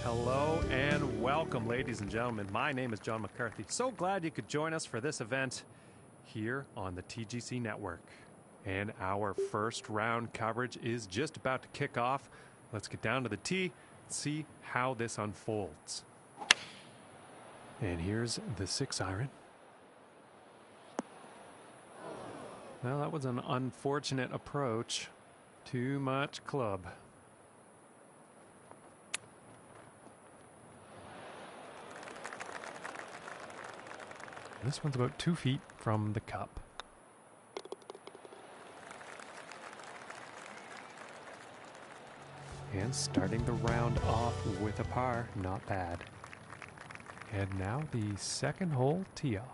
Hello and welcome, ladies and gentlemen. My name is John McCarthy. So glad you could join us for this event here on the TGC network. And our first round coverage is just about to kick off. Let's get down to the tee and see how this unfolds. And here's the 6-iron. Well, that was an unfortunate approach. Too much club. This one's about 2 feet from the cup. And starting the round off with a par, not bad. And now the second hole tee off.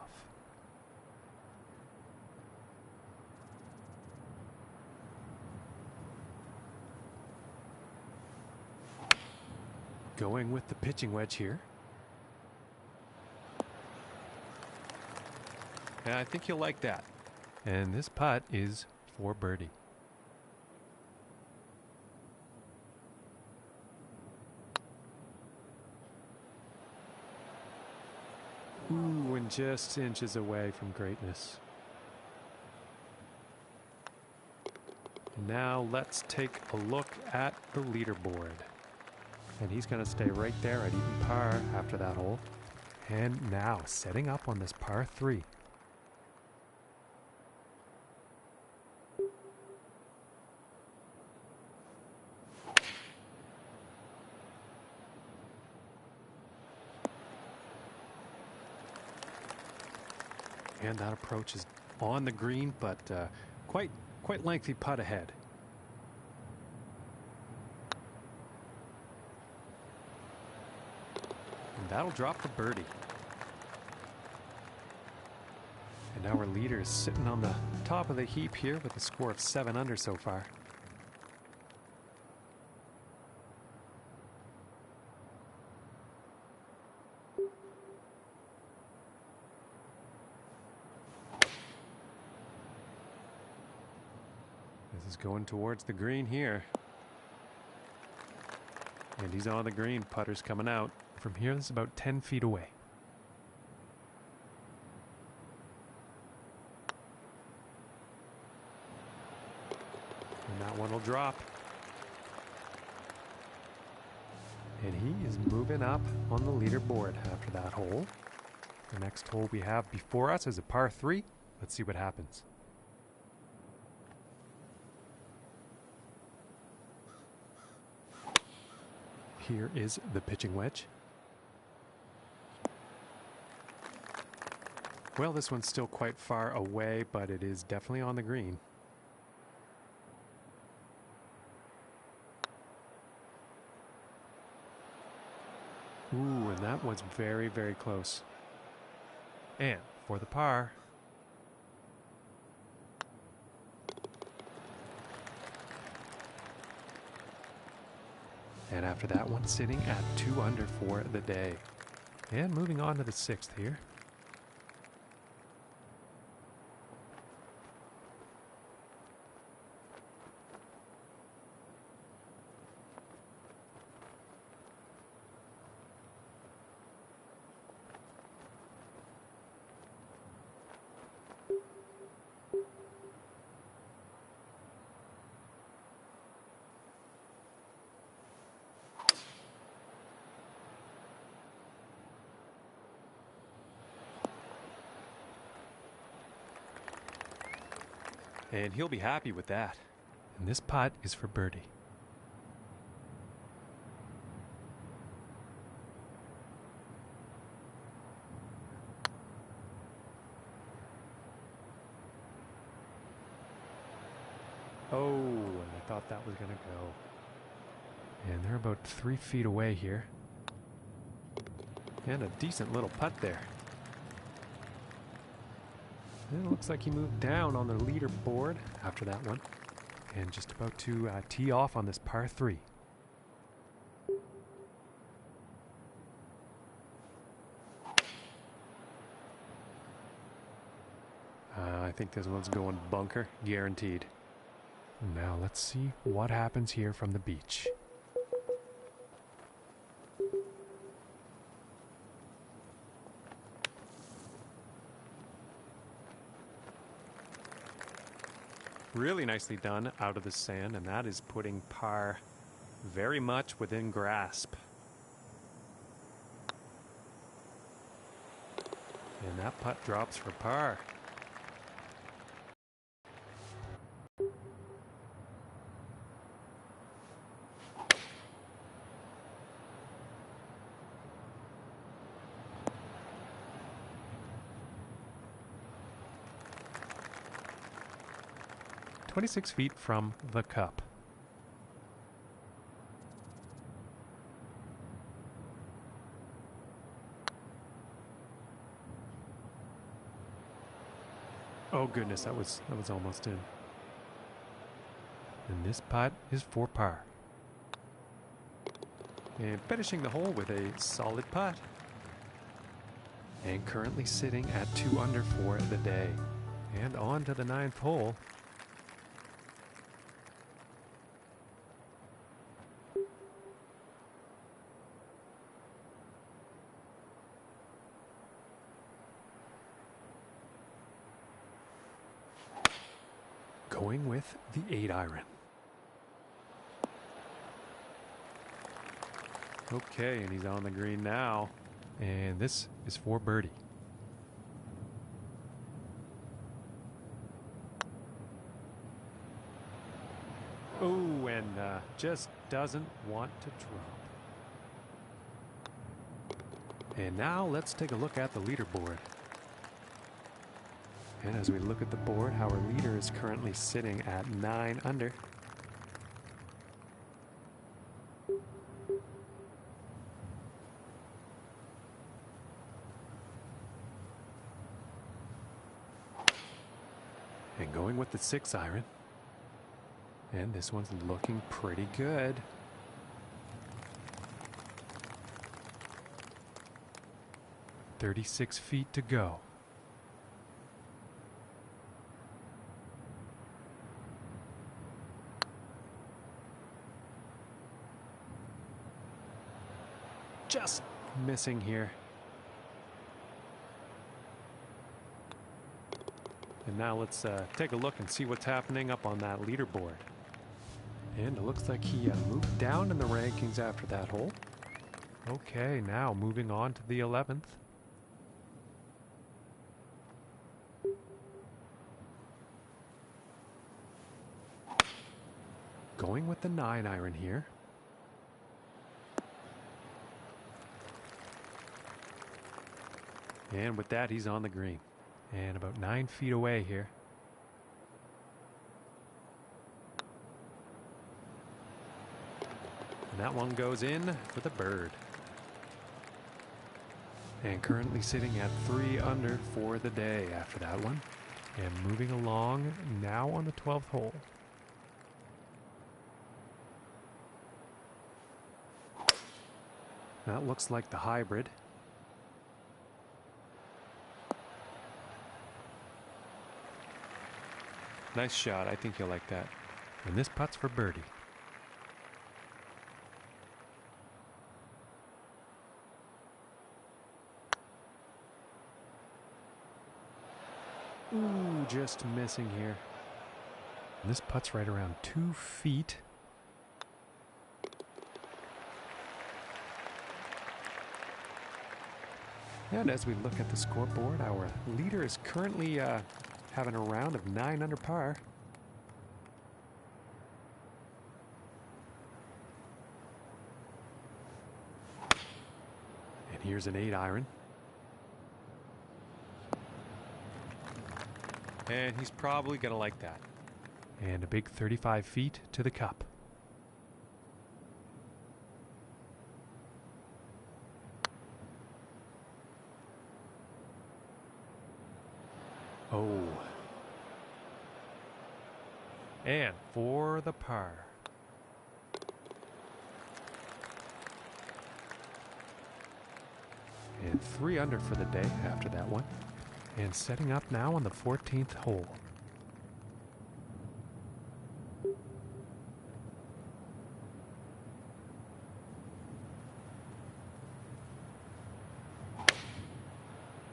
Going with the pitching wedge here. And I think you'll like that. And this putt is for birdie. Ooh, and just inches away from greatness. And now let's take a look at the leaderboard. And he's going to stay right there at even par after that hole. And now setting up on this par 3. And that approach is on the green, but quite lengthy putt ahead. And that'll drop the birdie. And our leader is sitting on the top of the heap here with a score of 7 under so far. This is going towards the green here. And he's on the green. Putter's coming out. From here, this is about 10 feet away. And that one will drop. And he is moving up on the leaderboard after that hole. The next hole we have before us is a par 3. Let's see what happens. Here is the pitching wedge. Well, this one's still quite far away, but it is definitely on the green. Ooh, and that was very, very close. And for the par. And after that one, sitting at 2 under for the day. And moving on to the 6th here. And he'll be happy with that. And this putt is for birdie. Oh, and I thought that was going to go. And they're about 3 feet away here. And a decent little putt there. And it looks like he moved down on the leaderboard after that one. And just about to tee off on this par 3. I think this one's going bunker, guaranteed. Now let's see what happens here from the beach. Really nicely done out of the sand, and that is putting par very much within grasp. And that putt drops for par. "26 feet from the cup." Oh goodness, that was almost in. And this putt is for par. And finishing the hole with a solid putt. And currently sitting at 2 under for the day. And on to the 9th hole. Going with the 8-iron. Okay, and he's on the green now. And this is for birdie. Oh, and just doesn't want to drop. And now let's take a look at the leaderboard. And as we look at the board, our leader is currently sitting at 9 under. And going with the 6-iron. And this one's looking pretty good. "36 feet to go." Just missing here. And now let's take a look and see what's happening up on that leaderboard. And it looks like he moved down in the rankings after that hole. Okay, now moving on to the 11th. Going with the 9-iron here. And with that, he's on the green. And about 9 feet away here. And that one goes in for the bird. And currently sitting at 3 under for the day after that one. And moving along now on the 12th hole. That looks like the hybrid. Nice shot. I think you'll like that. And this putt's for birdie. Ooh, just missing here. And this putt's right around 2 feet. And as we look at the scoreboard, our leader is currently having a round of 9 under par. And here's an 8-iron. And he's probably going to like that. And a big 35 feet to the cup. Oh. And for the par. And 3 under for the day after that one. And setting up now on the 14th hole.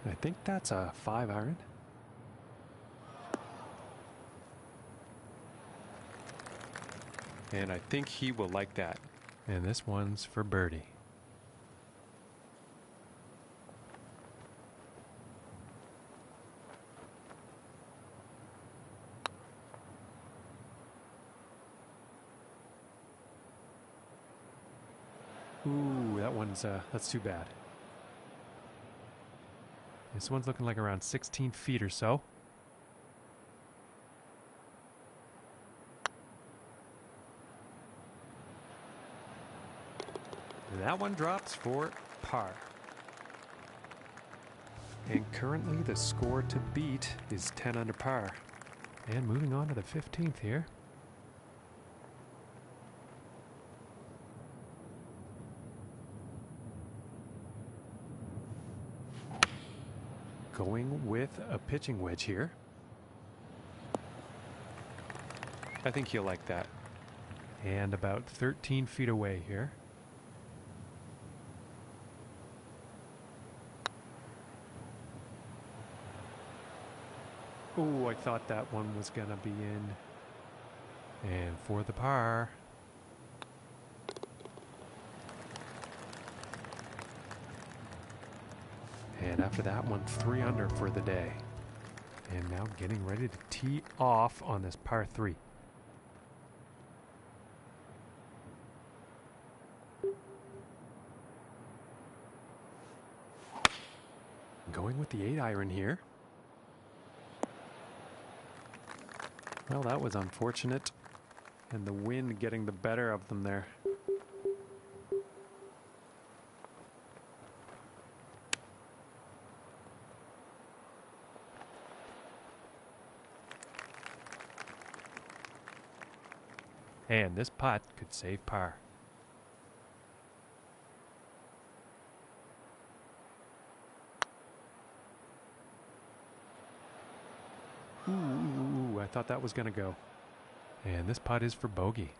I think that's a 5-iron. And I think he will like that. And this one's for birdie. Ooh, that one's, that's too bad. This one's looking like around 16 feet or so. That one drops for par. And currently the score to beat is 10 under par. And moving on to the 15th here. Going with a pitching wedge here. I think he'll like that. And about 13 feet away here. Oh, I thought that one was going to be in. And for the par. And after that one, 3 under for the day. And now getting ready to tee off on this par 3. Going with the 8-iron here. Well, that was unfortunate. And the wind getting the better of them there. And this putt could save par. Ooh, I thought that was going to go. And this putt is for bogey.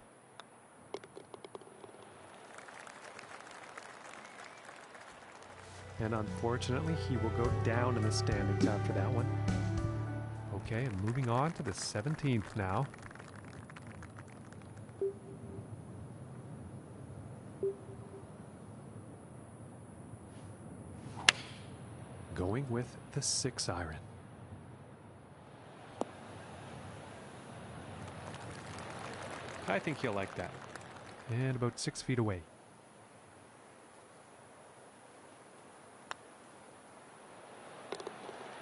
And unfortunately, he will go down in the standings after that one. Okay, and moving on to the 17th now. Going with the 6-iron. I think he'll like that. And about 6 feet away.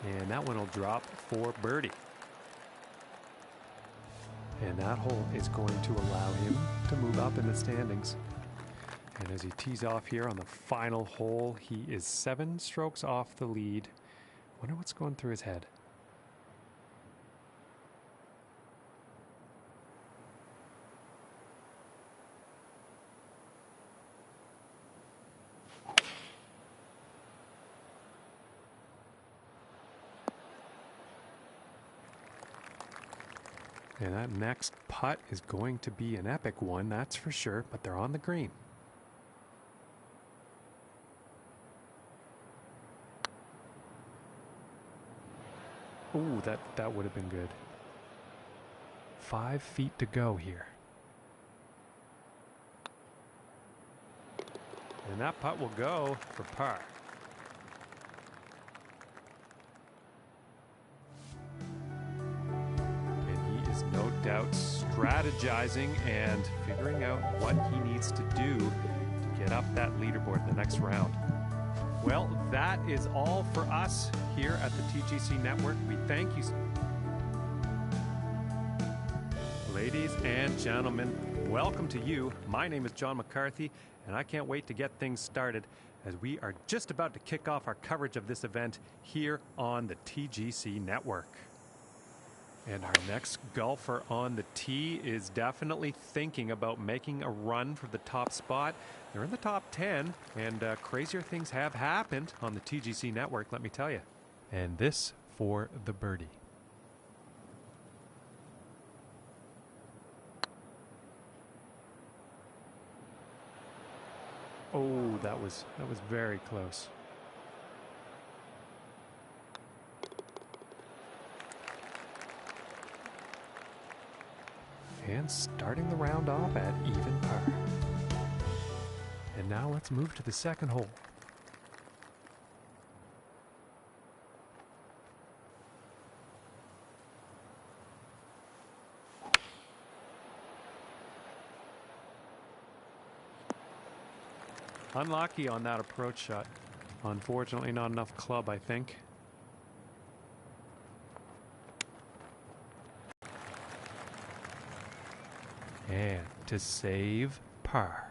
And that one will drop for birdie. And that hole is going to allow him to move up in the standings. And as he tees off here on the final hole, he is 7 strokes off the lead. Wonder what's going through his head. And that next putt is going to be an epic one, that's for sure, but they're on the green. Ooh, that would have been good. 5 feet to go here. And that putt will go for par. No doubt strategizing and figuring out what he needs to do to get up that leaderboard in the next round. Well, that is all for us here at the TGC Network. We thank you. Ladies and gentlemen, welcome to you. My name is John McCarthy, and I can't wait to get things started as we are just about to kick off our coverage of this event here on the TGC Network. And our next golfer on the tee is definitely thinking about making a run for the top spot. They're in the top 10, and crazier things have happened on the TGC Network, let me tell you. And this for the birdie. Oh, that was very close. And starting the round off at even par. And now let's move to the second hole. Unlucky on that approach shot. Unfortunately, not enough club, I think. And to save par.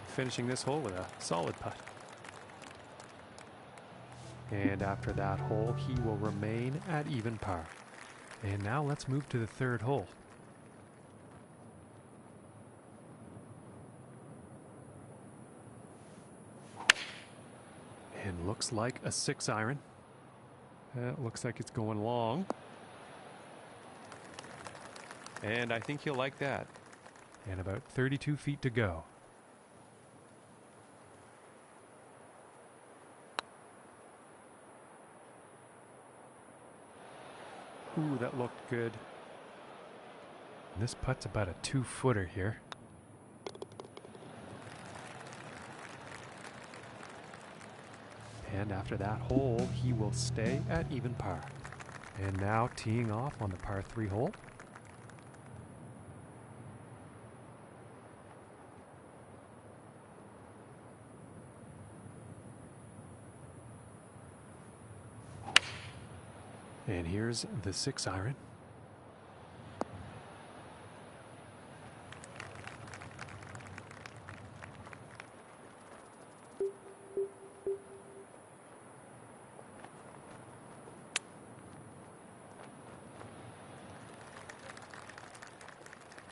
Finishing this hole with a solid putt. And after that hole, he will remain at even par. And now let's move to the third hole. And looks like a 6-iron. It looks like it's going long. And I think he'll like that. And about 32 feet to go. Ooh, that looked good. And this putt's about a 2-footer here. And after that hole, he will stay at even par. And now teeing off on the par 3 hole. And here's the 6-iron.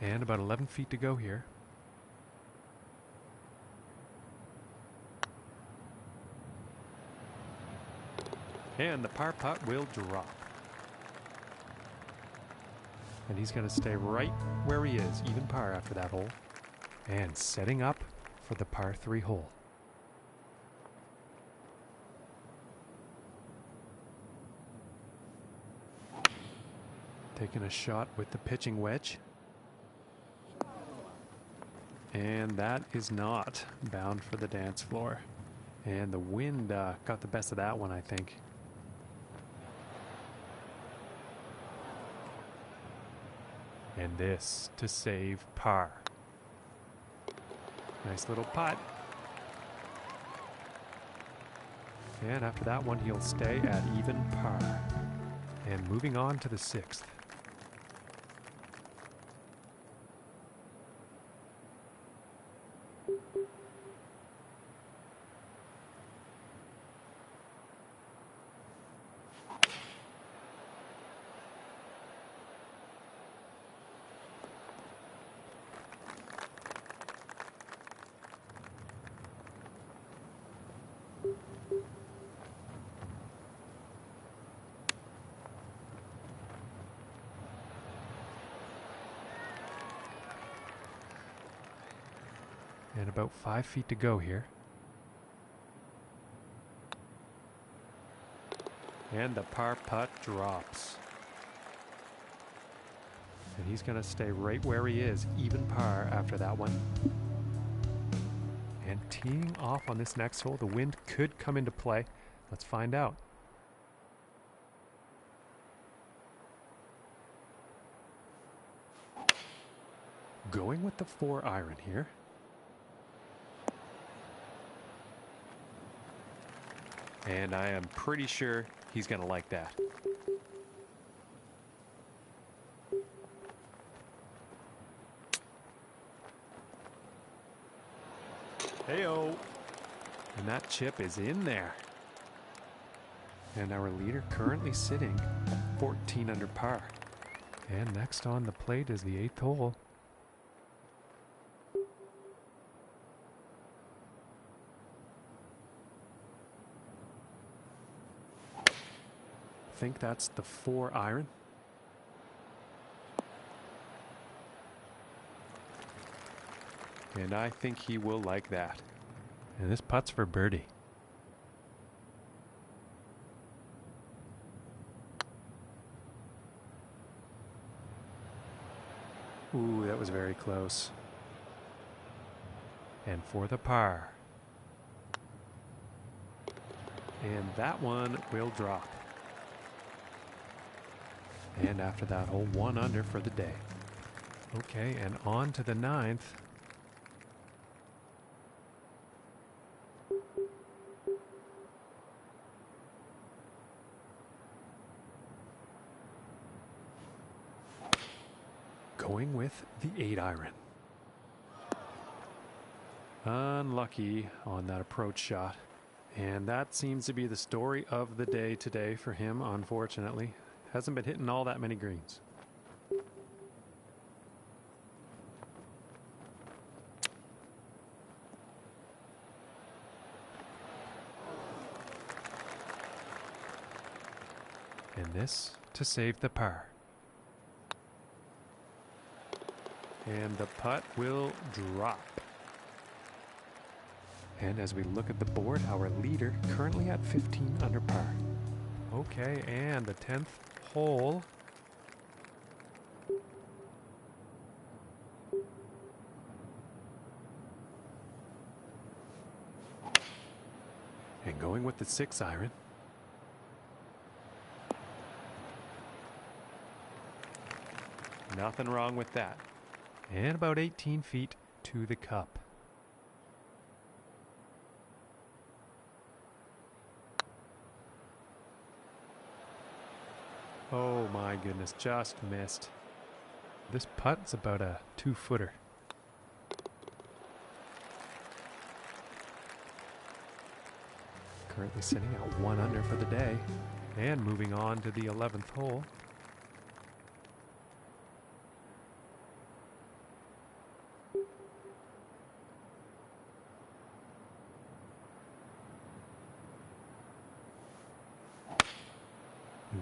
And about 11 feet to go here. And the par putt will drop. And he's going to stay right where he is, even par after that hole. And setting up for the par 3 hole. Taking a shot with the pitching wedge. And that is not bound for the dance floor. And the wind got the best of that one, I think. And this to save par. Nice little putt. And after that one, he'll stay at even par. And moving on to the 6th. And about 5 feet to go here. And the par putt drops. And he's going to stay right where he is, even par after that one. And teeing off on this next hole, the wind could come into play. Let's find out. Going with the 4-iron here. And I am pretty sure he's going to like that. Hey-o. And that chip is in there. And our leader currently sitting at 14 under par. And next on the plate is the 8th hole. I think that's the 4-iron. And I think he will like that. And this putt's for birdie. Ooh, that was very close. And for the par. And that one will drop. And after that hole, 1 under for the day. Okay, and on to the 9th. Going with the 8-iron. Unlucky on that approach shot. And that seems to be the story of the day today for him, unfortunately. Hasn't been hitting all that many greens. And this to save the par. And the putt will drop. And as we look at the board, our leader currently at 15 under par. Okay, and the 10th hole. And going with the 6-iron. Nothing wrong with that. And about 18 feet to the cup. Oh my goodness, just missed. This putt's about a 2-footer. Currently sitting at 1 under for the day. And moving on to the 11th hole.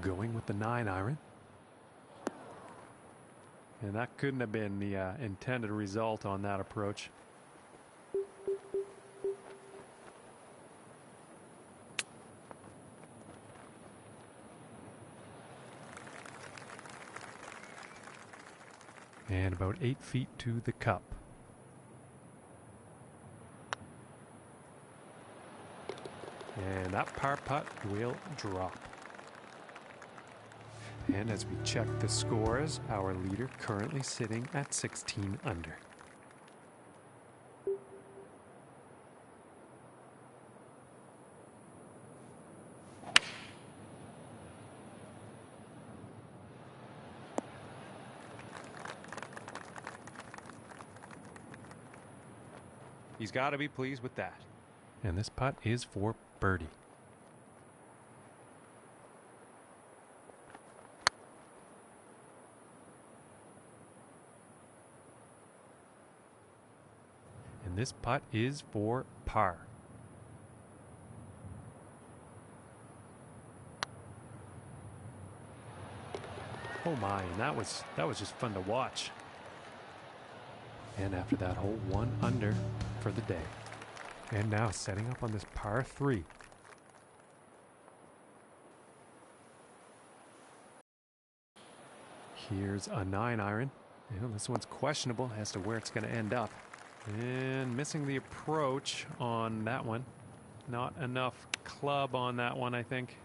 Going with the 9-iron. And that couldn't have been the intended result on that approach. And about 8 feet to the cup. And that par putt will drop. And as we check the scores, our leader currently sitting at 16 under. He's got to be pleased with that. And this putt is for birdie. And this putt is for par. Oh my, and that was just fun to watch. And after that hole, 1 under for the day. And now setting up on this par 3. Here's a 9-iron. This one's questionable as to where it's going to end up. And missing the approach on that one. Not enough club on that one, I think.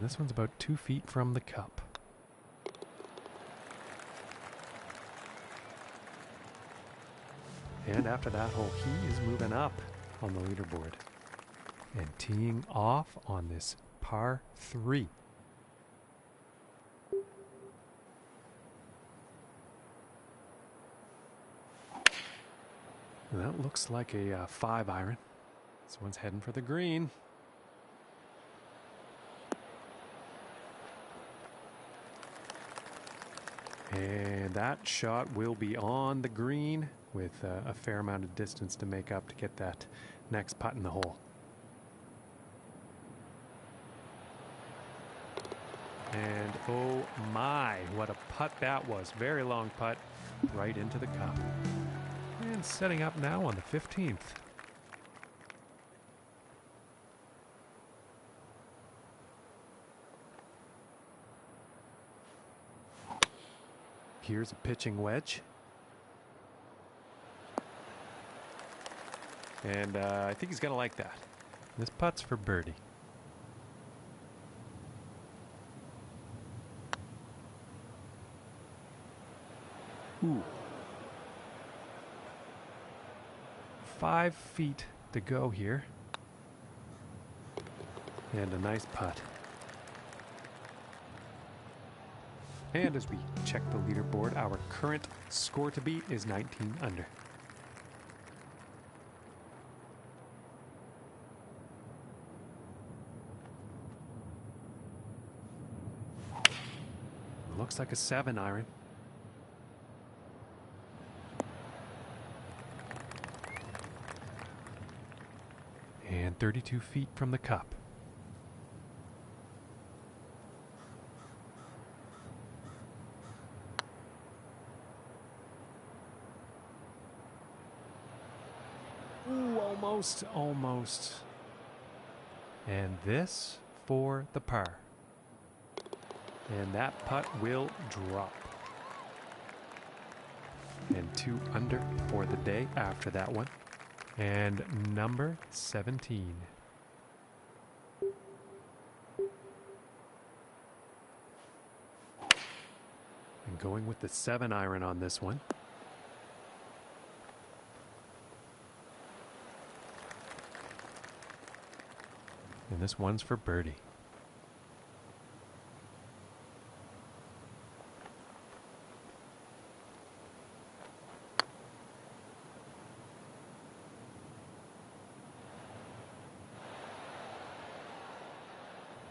This one's about 2 feet from the cup. And after that hole, he is moving up on the leaderboard. And teeing off on this par 3. And that looks like a 5-iron. This one's heading for the green. And that shot will be on the green with a fair amount of distance to make up to get that next putt in the hole. And oh my, what a putt that was. Very long putt right into the cup. And setting up now on the 15th. Here's a pitching wedge. And I think he's going to like that. This putt's for birdie. Ooh. 5 feet to go here. And a nice putt. And as we check the leaderboard, our current score to beat is 19 under. Looks like a 7-iron. And 32 feet from the cup. Ooh, almost. And this for the par. And that putt will drop. And 2 under for the day after that one. And number 17. And going with the 7-iron on this one. And this one's for birdie.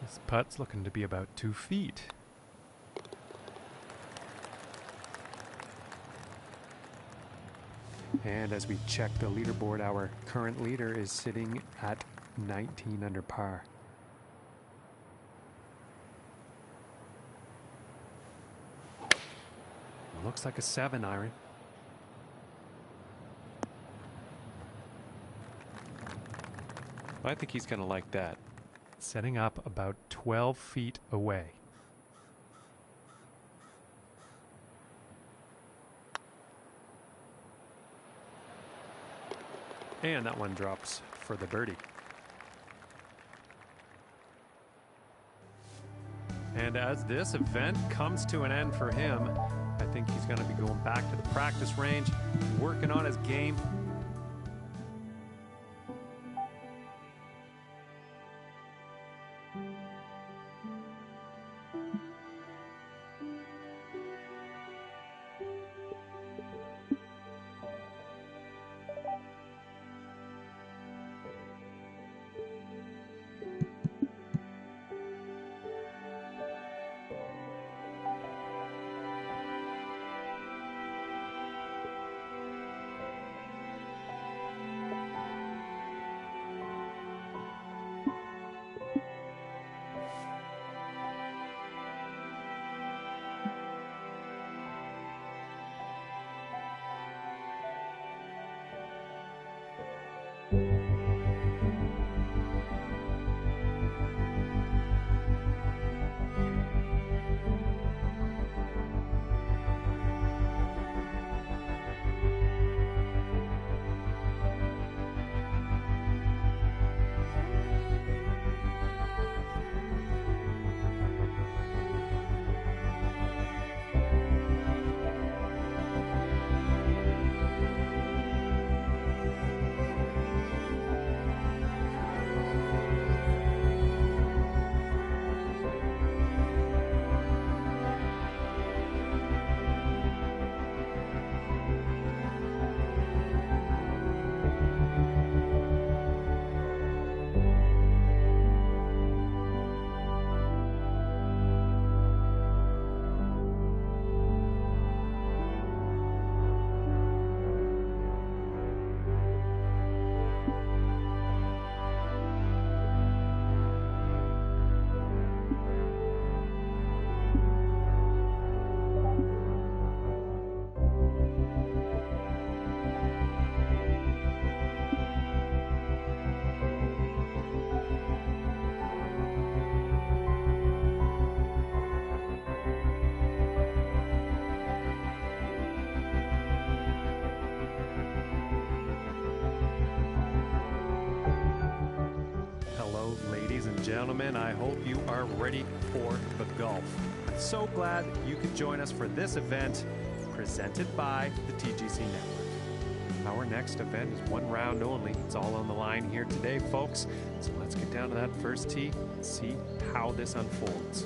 This putt's looking to be about 2 feet. And as we check the leaderboard, our current leader is sitting at 19 under par. Looks like a 7-iron. I think he's going to like that. Setting up about 12 feet away. And that one drops for the birdie. And as this event comes to an end for him, I think he's going to be going back to the practice range, working on his game. gentlemen, I hope you are ready for the golf. I'm so glad you could join us for this event presented by the TGC Network. Our next event is one round only. It's all on the line here today, folks. So let's get down to that first tee and see how this unfolds.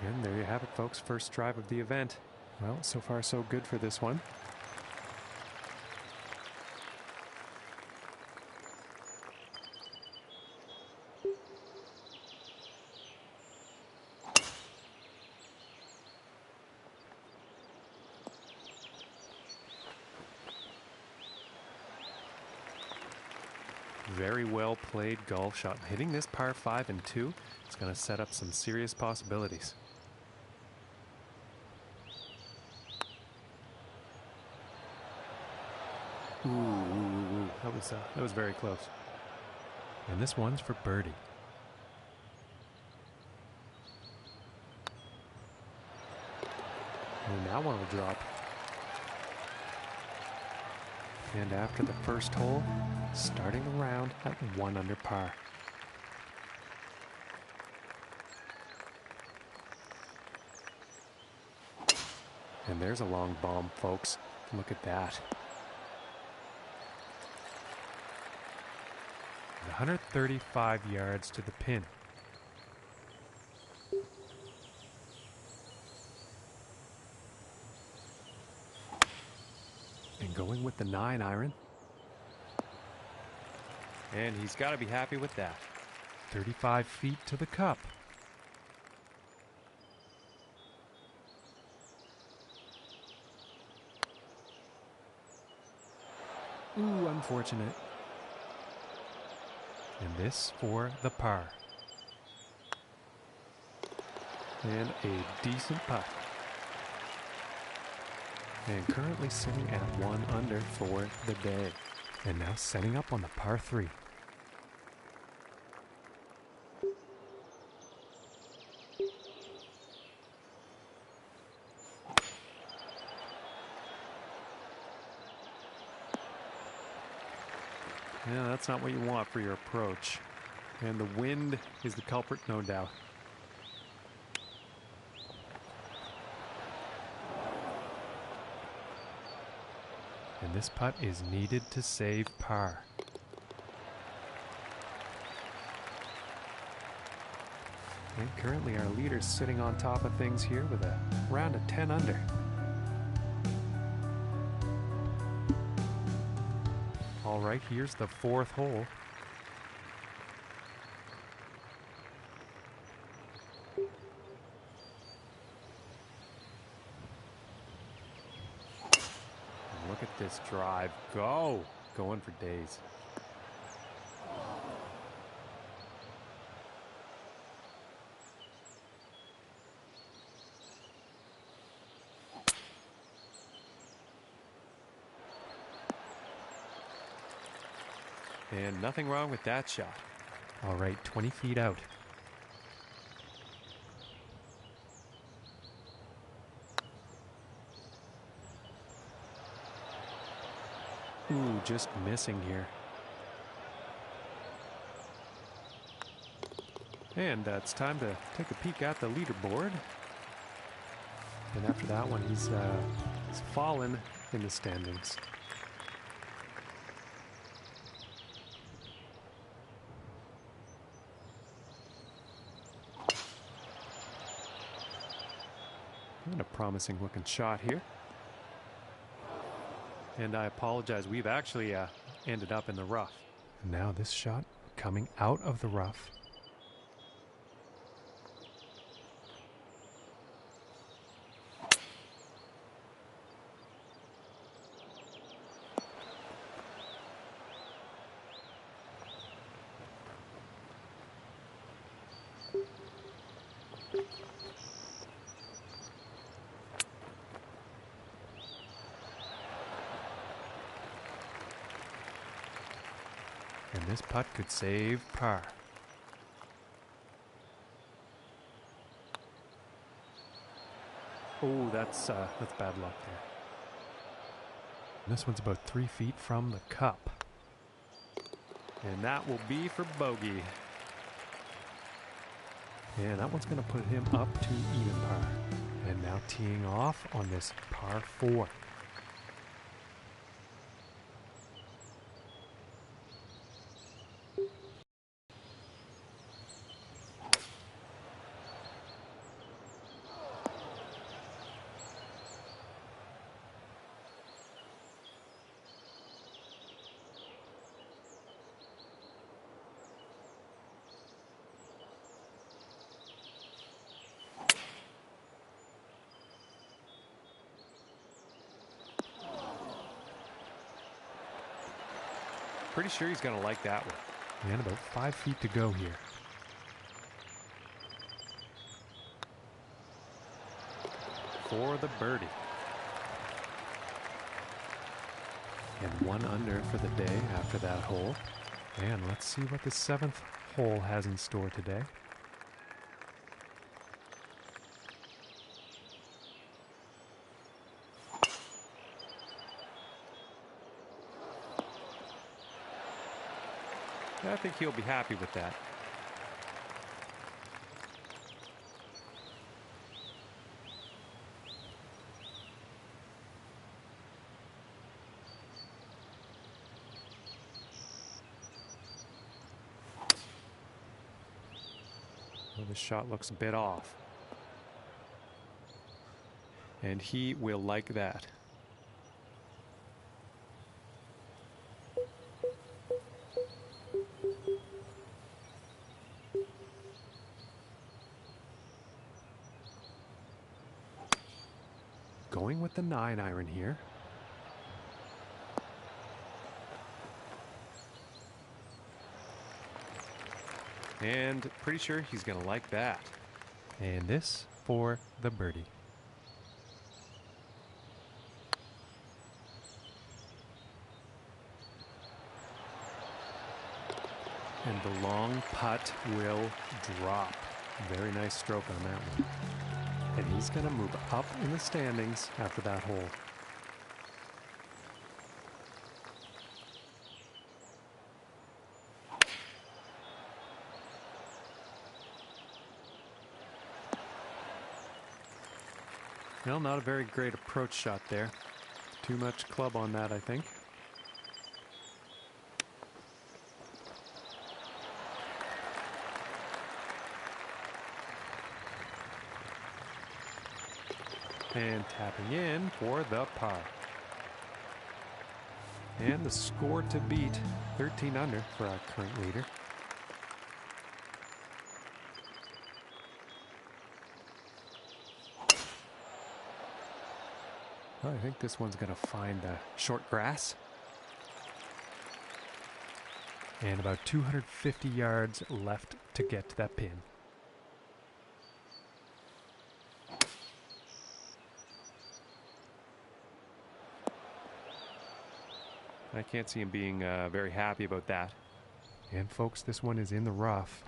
And there you have it, folks. First drive of the event. Well, so far so good for this one. Very well played golf shot. Hitting this par 5 and 2, it's going to set up some serious possibilities. Ooh, that was very close. And this one's for birdie. And that one will drop. And after the first hole, starting the round at 1 under par. And there's a long bomb, folks. Look at that. 135 yards to the pin. And going with the 9-iron. And he's got to be happy with that. 35 feet to the cup. Ooh, unfortunate. And this for the par. And a decent putt. And currently sitting at 1 under for the day. And now setting up on the par 3. Yeah, that's not what you want for your approach. And the wind is the culprit, no doubt. And this putt is needed to save par. And currently our leader's sitting on top of things here with a round of 10 under. All right, here's the 4th hole. And look at this drive. Going for days. And nothing wrong with that shot. All right, 20 feet out. Ooh, just missing here. And it's time to take a peek at the leaderboard. And after that one, he's fallen in the standings. And a promising looking shot here. And I apologize, we've actually ended up in the rough. And now this shot coming out of the rough. And this putt could save par. Oh, that's bad luck there. This one's about 3 feet from the cup. And that will be for bogey. And that one's going to put him up to even par. And now teeing off on this par 4. Pretty sure he's going to like that one. And about 5 feet to go here. For the birdie. And 1 under for the day after that hole. And let's see what the 7th hole has in store today. I think he'll be happy with that. Well, this shot looks a bit off. And he will like that. Going with the 9-iron here. And pretty sure he's going to like that. And this for the birdie. And the long putt will drop. Very nice stroke on that one. And he's going to move up in the standings after that hole. Well, not a very great approach shot there. Too much club on that, I think. And tapping in for the par. And the score to beat, 13 under for our current leader. Well, I think this one's going to find the short grass. And about 250 yards left to get to that pin. I can't see him being very happy about that. And folks, this one is in the rough.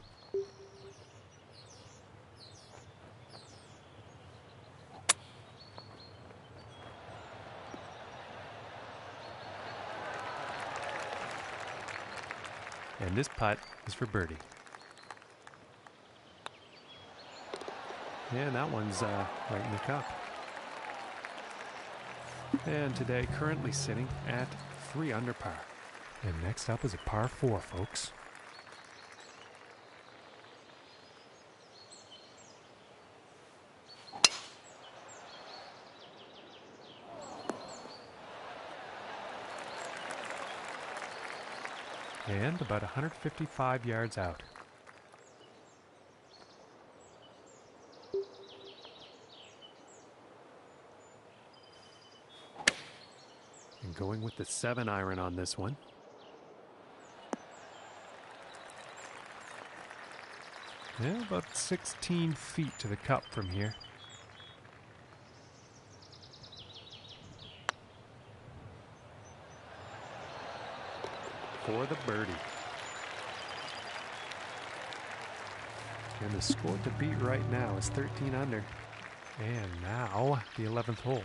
And this putt is for birdie. And that one's right in the cup. And today currently sitting at 3 under par. And next up is a par 4, folks. And about 155 yards out. And going with the 7-iron on this one. Yeah, about 16 feet to the cup from here. For the birdie. And the score to beat right now is 13 under. And now the 11th hole.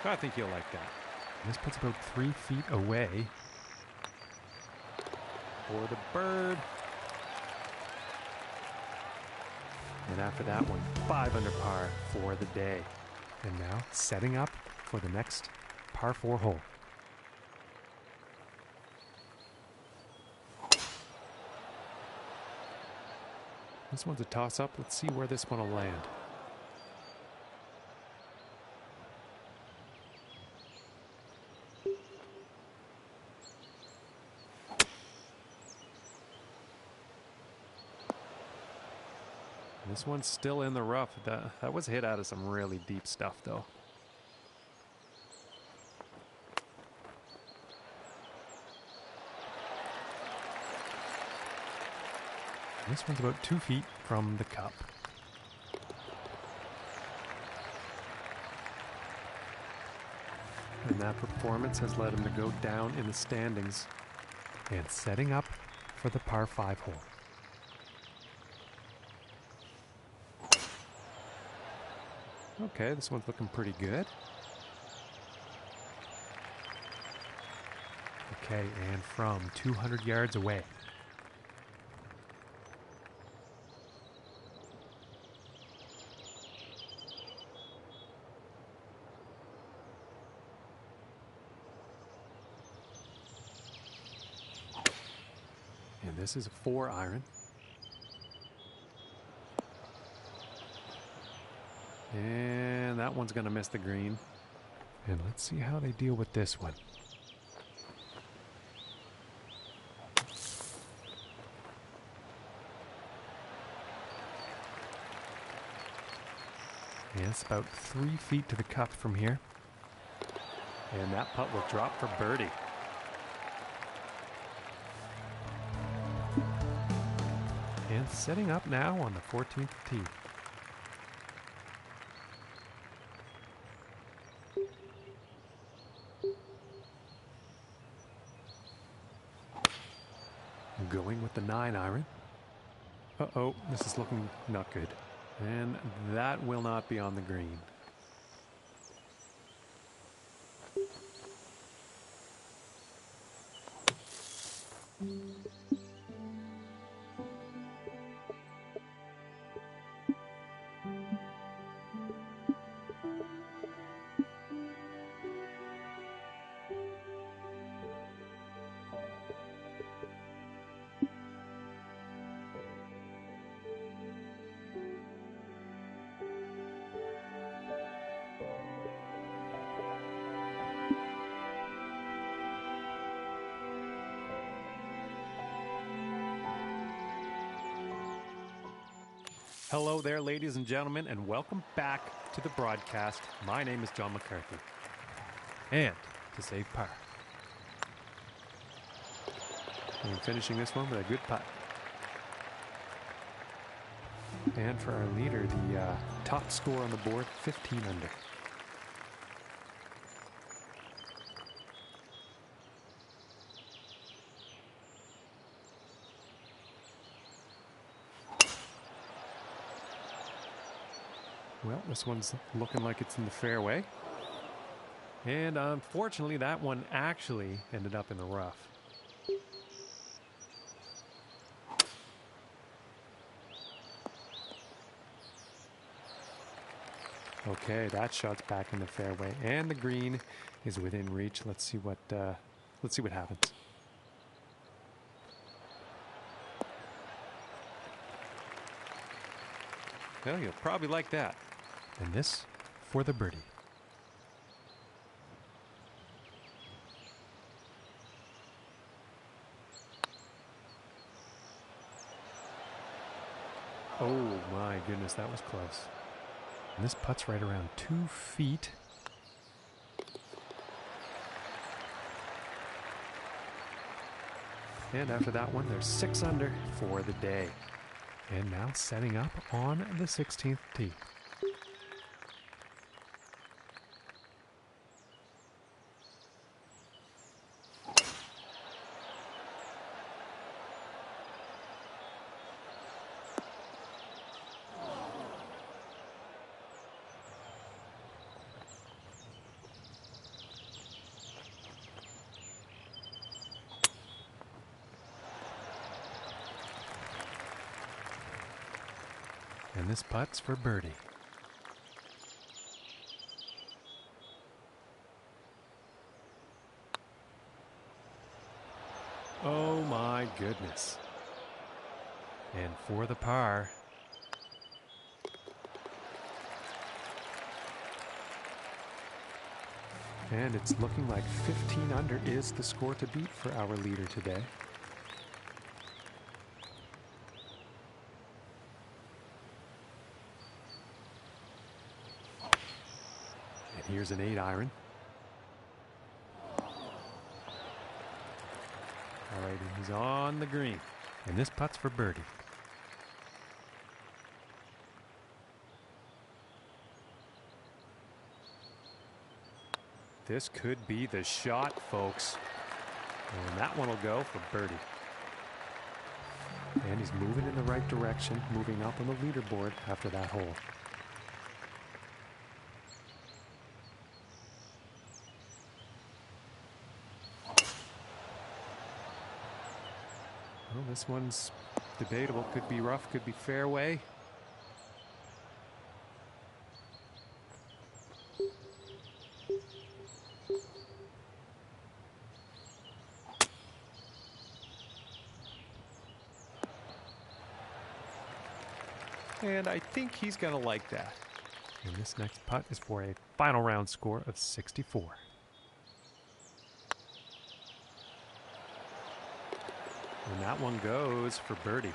I think you'll like that. This puts about 3 feet away. For the bird. And after that one, 5 under par for the day. And now setting up for the next par 4 hole. This one's a toss-up. Let's see where this one will land. This one's still in the rough. That was hit out of some really deep stuff, though. This one's about 2 feet from the cup. And that performance has led him to go down in the standings and setting up for the par 5 hole. Okay, this one's looking pretty good. Okay, and from 200 yards away. And this is a 4 iron. And that one's going to miss the green. And let's see how they deal with this one. Yeah, it's about 3 feet to the cup from here. And that putt will drop for birdie. And setting up now on the 14th tee. Going with the 9 iron. Uh-oh, this is looking not good. And that will not be on the green. Hello there, ladies and gentlemen, and welcome back to the broadcast. My name is John McCarthy. And to save par. And finishing this one with a good putt. And for our leader, the top score on the board, 15 under. Well, this one's looking like it's in the fairway. And unfortunately, that one actually ended up in the rough. Okay, that shot's back in the fairway, and the green is within reach. Let's see what happens. Well, you'll probably like that. And this for the birdie. Oh my goodness, that was close. And this putt's right around 2 feet. And after that one, they're 6 under for the day. And now setting up on the 16th tee. And this putt's for birdie. Oh my goodness. And for the par. And it's looking like 15 under is the score to beat for our leader today. And here's an 8 iron. All right, and he's on the green. And this putt's for birdie. This could be the shot, folks. And that one will go for birdie. And he's moving in the right direction, moving up on the leaderboard after that hole. Well, this one's debatable. Could be rough, could be fairway. And I think he's going to like that. And this next putt is for a final round score of 64. And that one goes for birdie.